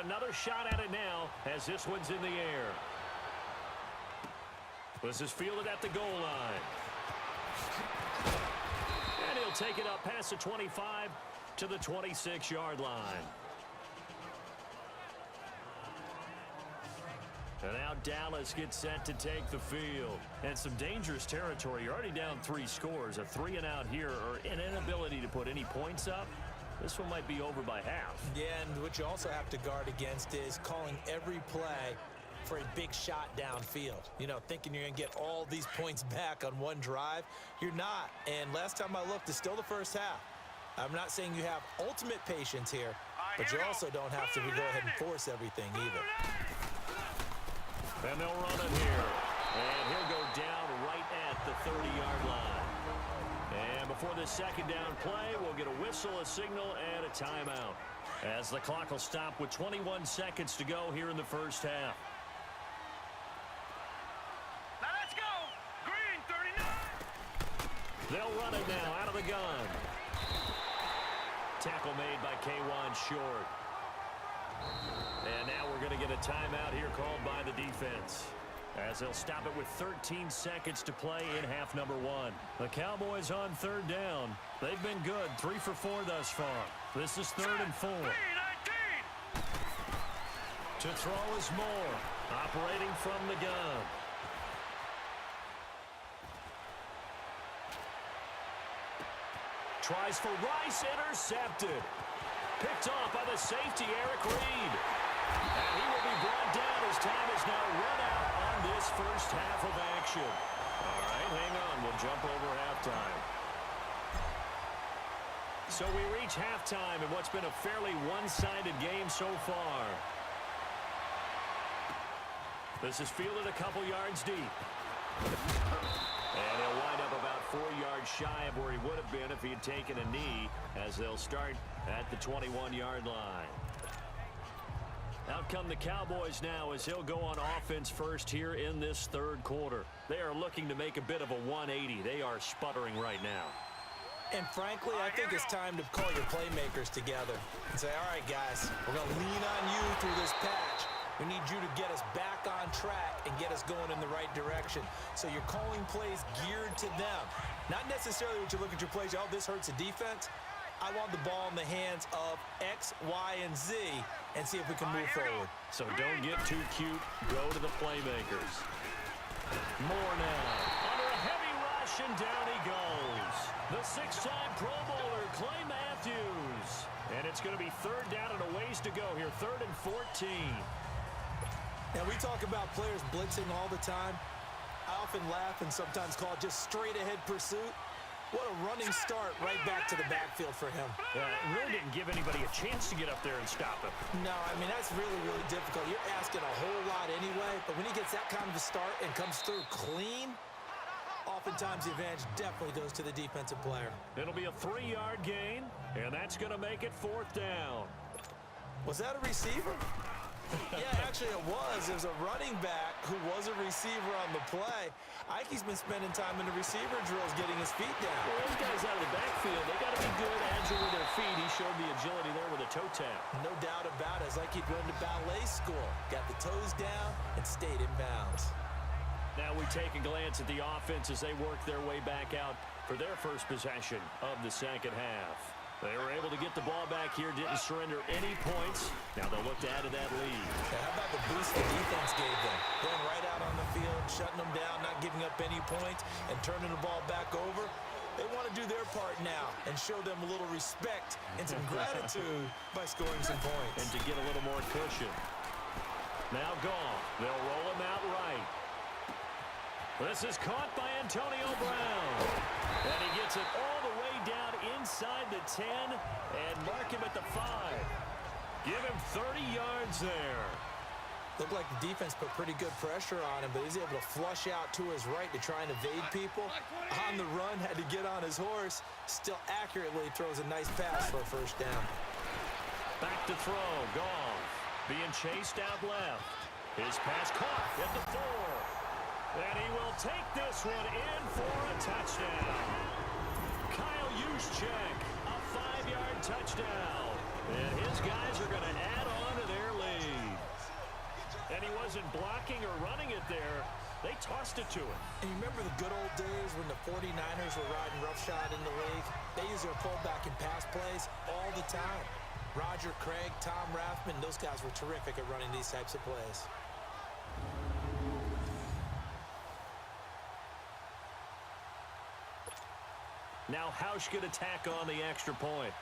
another shot at it now as this one's in the air. This is fielded at the goal line. And he'll take it up past the 25 to the 26-yard line. And now Dallas gets set to take the field. And some dangerous territory. You're already down 3 scores. A 3-and-out here or an inability to put any points up. This one might be over by half. Yeah, and what you also have to guard against is calling every play for a big shot downfield. You know, thinking you're going to get all these points back on one drive. You're not. And last time I looked, it's still the first half. I'm not saying you have ultimate patience here, but you also don't have to go ahead and force everything either. And they'll run it here. And he'll go down right at the 30-yard line. And before this second down play, we'll get a whistle, a signal, and a timeout. As the clock will stop with 21 seconds to go here in the first half. Now let's go. Green, 39. They'll run it now out of the gun. Tackle made by K1 short. And now we're going to get a timeout here called by the defense, as they'll stop it with 13 seconds to play in half number 1. The Cowboys on third down. They've been good, 3 for 4 thus far. This is 3rd and 4. To throw is Moore, operating from the gun. Tries for Rice, intercepted. Picked off by the safety, Eric Reed. And he will be brought down as time is now run out on this first half of action. All right, hang on. We'll jump over halftime. So we reach halftime in what's been a fairly one-sided game so far. This is fielded a couple yards deep. And he'll wind up about 4 yards shy of where he would have been if he had taken a knee, as they'll start at the 21-yard line. Out come the Cowboys now as he'll go on offense first here in this third quarter. They are looking to make a bit of a 180. They are sputtering right now. And frankly, I think it's time to call your playmakers together and say, all right, guys, we're going to lean on you through this patch. We need you to get us back on track and get us going in the right direction. So you're calling plays geared to them. Not necessarily what you look at your plays, oh, this hurts the defense. I want the ball in the hands of X, Y, and Z and see if we can move forward. So don't get too cute. Go to the playmakers. More now. Under a heavy rush, and down he goes. The 6-time Pro Bowler, Clay Matthews. And it's going to be 3rd down and a ways to go here. 3rd and 14. Now, we talk about players blitzing all the time. I often laugh and sometimes call it just straight-ahead pursuit. What a running start right back to the backfield for him. Yeah, it really didn't give anybody a chance to get up there and stop him. No, I mean, that's really, really difficult. You're asking a whole lot anyway, but when he gets that kind of a start and comes through clean, oftentimes the advantage definitely goes to the defensive player. It'll be a 3-yard gain, and that's going to make it 4th down. Was that a receiver? Yeah, actually it was. There's a running back who was a receiver on the play. Ike's been spending time in the receiver drills getting his feet down. Well, those guys out of the backfield, they got to be good, agile with their feet. He showed the agility there with a toe tap. No doubt about it. It's like he'd run to ballet school. Got the toes down and stayed in bounds. Now we take a glance at the offense as they work their way back out for their first possession of the second half. They were able to get the ball back here, didn't surrender any points. Now they'll look to add to that lead. How about the boost the defense gave them? Going right out on the field, shutting them down, not giving up any points, and turning the ball back over. They want to do their part now and show them a little respect and some gratitude by scoring some points. And to get a little more cushion. Now Goff. They'll roll him out right. This is caught by Antonio Brown. And he gets it all the way down inside the 10 and mark him at the 5. Give him 30 yards there. Looked like the defense put pretty good pressure on him, but he's able to flush out to his right to try and evade people. On the run, had to get on his horse. Still accurately throws a nice pass for a first down. Back to throw. Goff being chased out left. His pass caught at the 4. And he will take this one in for a touchdown. Kyle Juszczyk, a 5-yard touchdown. And his guys are going to add on to their lead. wasn't blocking or running it there. They tossed it to him. And you remember the good old days when the 49ers were riding roughshod in the league? They used their fullback in pass plays all the time. Roger Craig, Tom Rathman, those guys were terrific at running these types of plays. Now Hausch could attack on the extra point.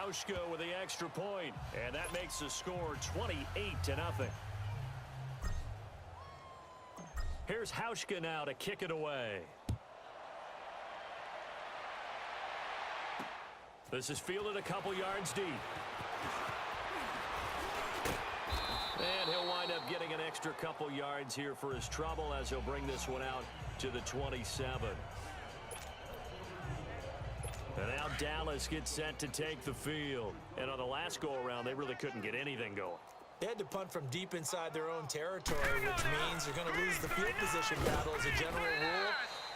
Hauschka with the extra point, and that makes the score 28-0. Here's Hauschka now to kick it away. This is fielded a couple yards deep. And he'll wind up getting an extra couple yards here for his trouble as he'll bring this one out to the 27. And now Dallas gets set to take the field. And on the last go-around, they really couldn't get anything going. They had to punt from deep inside their own territory, which means you're going to lose the field position battle as a general rule.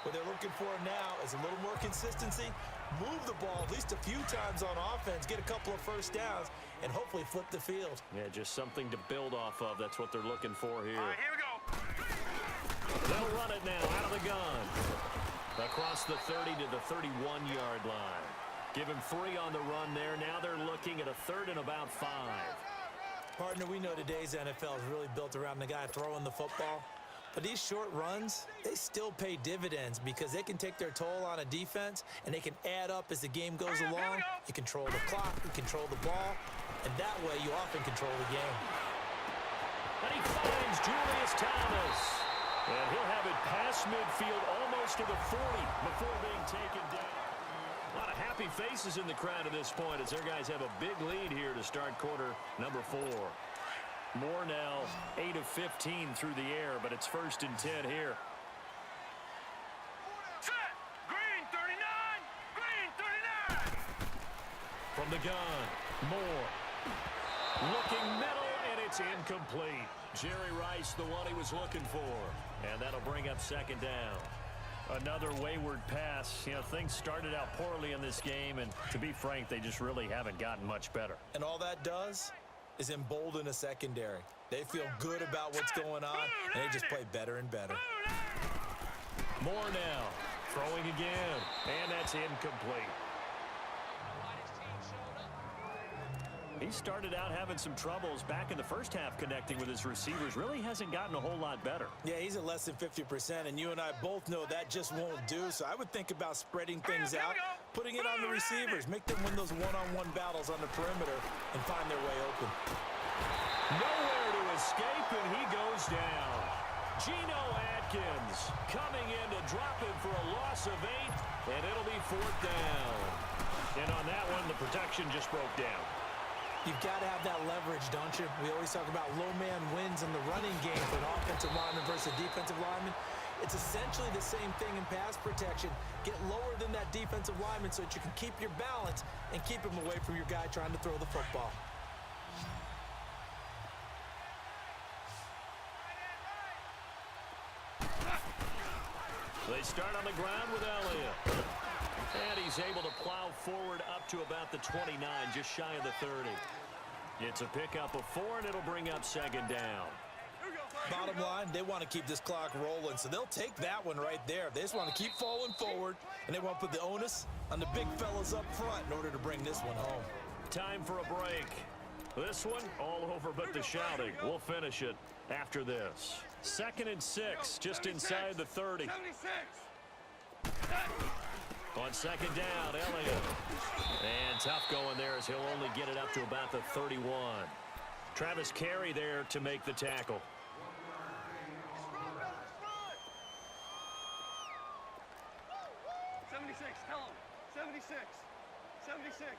What they're looking for now is a little more consistency, move the ball at least a few times on offense, get a couple of first downs, and hopefully flip the field. Yeah, just something to build off of. That's what they're looking for here. All right, here we go. They'll run it now out of the gun. Across the 30 to the 31-yard line. Give him 3 on the run there. Now they're looking at a 3rd and about 5. Partner, we know today's NFL is really built around the guy throwing the football. But these short runs, they still pay dividends because they can take their toll on a defense and they can add up as the game goes along. You control the clock, you control the ball, and that way you often control the game. And he finds Julius Thomas. And he'll have it past midfield almost to the 40 before being taken down. A lot of happy faces in the crowd at this point as their guys have a big lead here to start quarter number 4. Moore now 8 of 15 through the air, but it's 1st and 10 here. Set. Green 39. Green 39. From the gun, Moore. Looking middle, and it's incomplete. Jerry Rice, the one he was looking for. And that'll bring up 2nd down. Another wayward pass. You know, things started out poorly in this game, and to be frank, they just really haven't gotten much better. And all that does is embolden a secondary. They feel good about what's going on, and they just play better and better. Moore now, throwing again, and that's incomplete. He started out having some troubles back in the first half connecting with his receivers. Really hasn't gotten a whole lot better. Yeah, he's at less than 50%, and you and I both know that just won't do. So I would think about spreading things out, putting it on the receivers, make them win those one-on-one battles on the perimeter, and find their way open. Nowhere to escape, and he goes down. Geno Atkins coming in to drop him for a loss of 8, and it'll be 4th down. And on that one, the protection just broke down. You've got to have that leverage, don't you? We always talk about low man wins in the running game for an offensive lineman versus a defensive lineman. It's essentially the same thing in pass protection. Get lower than that defensive lineman so that you can keep your balance and keep him away from your guy trying to throw the football. They start on the ground with Elliott. And he's able to plow forward up to about the 29, just shy of the 30. It's a pickup of 4, and it'll bring up 2nd down. Bottom line, they want to keep this clock rolling, so they'll take that one right there. They just want to keep falling forward, and they want to put the onus on the big fellas up front in order to bring this one home. Time for a break. This one, all over but the shouting. We'll finish it after this. 2nd and 6, just inside the 30. 76. On 2nd down, Elliott. And tough going there as he'll only get it up to about the 31. Travis Carey there to make the tackle. Tell him. 76. 76.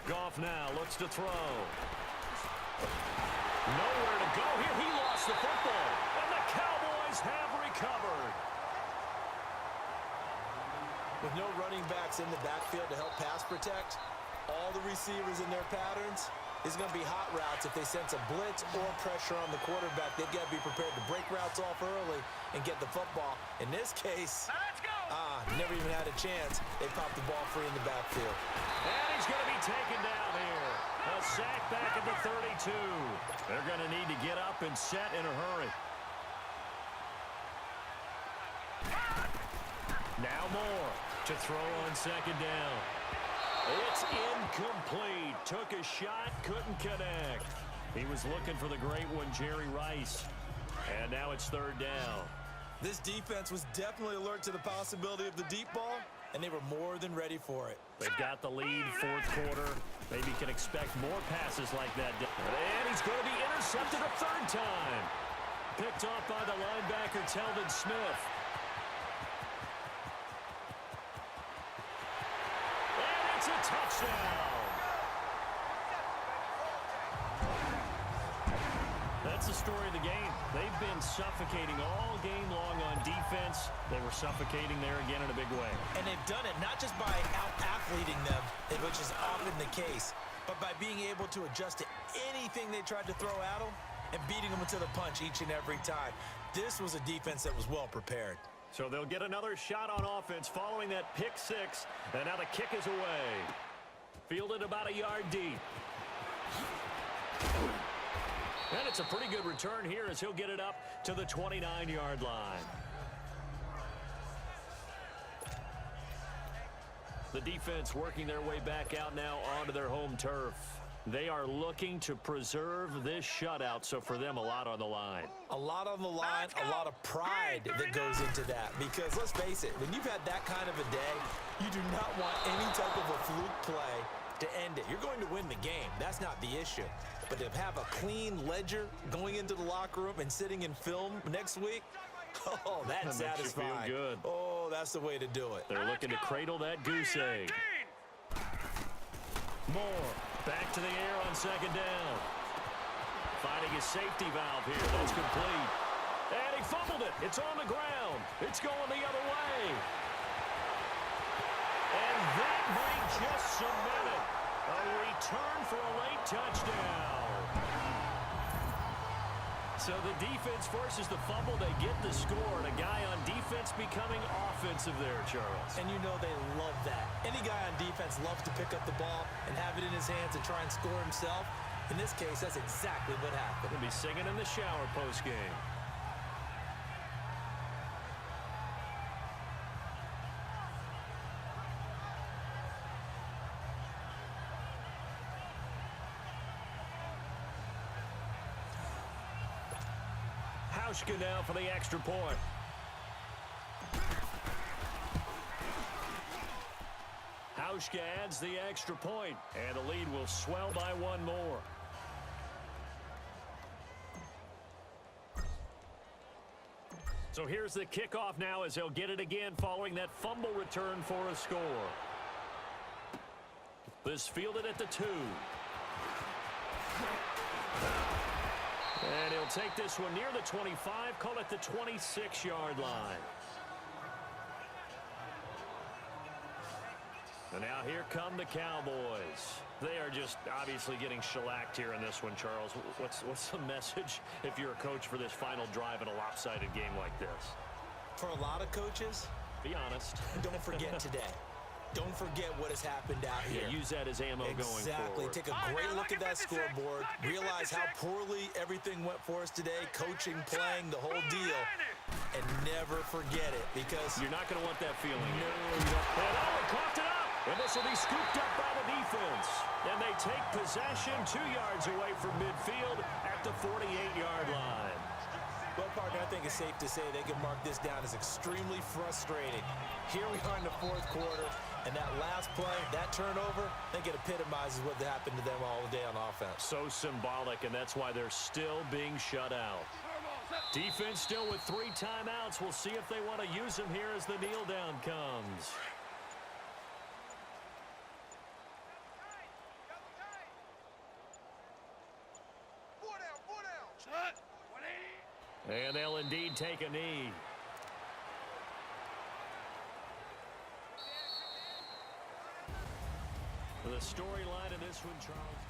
Goff now looks to throw. Nowhere to go here. He lost the football. And the Cowboys have recovered. With no running backs in the backfield to help pass protect, all the receivers in their patterns, it's going to be hot routes. If they sense a blitz or pressure on the quarterback, they've got to be prepared to break routes off early and get the football. In this case, Let's go. never even had a chance. They popped the ball free in the backfield. And he's going to be taken sack back at the 32. They're going to need to get up and set in a hurry. Now Moore to throw on second down. It's incomplete. Took a shot, couldn't connect. He was looking for the great one, Jerry Rice. And now it's third down. This defense was definitely alert to the possibility of the deep ball, and they were more than ready for it. They've got the lead, fourth quarter. Maybe can expect more passes like that. And he's going to be intercepted a third time. Picked off by the linebacker, Telvin Smith. And it's a touchdown. That's the story of the game. They've been suffocating all game long on defense. They were suffocating there again in a big way. And they've done it not just by out-athleting them, which is often the case, but by being able to adjust to anything they tried to throw at them and beating them to the punch each and every time. This was a defense that was well prepared. So they'll get another shot on offense following that pick six. And now the kick is away. Fielded about a yard deep. And it's a pretty good return here as he'll get it up to the 29-yard line. The defense working their way back out now onto their home turf. They are looking to preserve this shutout, so for them, a lot on the line. A lot on the line, a lot of pride that goes into that. Because let's face it, when you've had that kind of a day, you do not want any type of a fluke play to end it. You're going to win the game. That's not the issue. But to have a clean ledger going into the locker room and sitting in film next week, oh, that's satisfying. Makes you feel good. Oh, that's the way to do it. They're looking to cradle that goose egg. Moore back to the air on second down. Finding his safety valve here. That's complete. And he fumbled it. It's on the ground. It's going the other way. And that might just cement it. A return for a late touchdown. So the defense forces the fumble. They get the score. And a guy on defense becoming offensive there, Charles. And you know they love that. Any guy on defense loves to pick up the ball and have it in his hands and try and score himself. In this case, that's exactly what happened. He'll be singing in the shower post-game. Hauschka now for the extra point. Hauschka adds the extra point, and the lead will swell by one more. So here's the kickoff now as they'll get it again following that fumble return for a score. This fielded at the 2. And he'll take this one near the 25, call it the 26-yard line. And now here come the Cowboys. They are just obviously getting shellacked here in this one, Charles. What's the message if you're a coach for this final drive in a lopsided game like this? For a lot of coaches, be honest. Don't forget today. Don't forget what has happened out here. Yeah, use that as ammo going forward. Exactly. Take a great look at that scoreboard. Realize how poorly everything went for us today. Coaching, playing, the whole deal. And never forget it because you're not going to want that feeling. No, and Owen coughed it up. And this will be scooped up by the defense. And they take possession 2 yards away from midfield at the 48-yard line. Well, partner, I think it's safe to say they can mark this down as extremely frustrating. Here we are in the fourth quarter, and that last play, that turnover, I think it epitomizes what happened to them all day on offense. So symbolic, and that's why they're still being shut out. Defense still with 3 timeouts. We'll see if they want to use them here as the kneel down comes. And they'll indeed take a knee. The storyline in this one, Charles.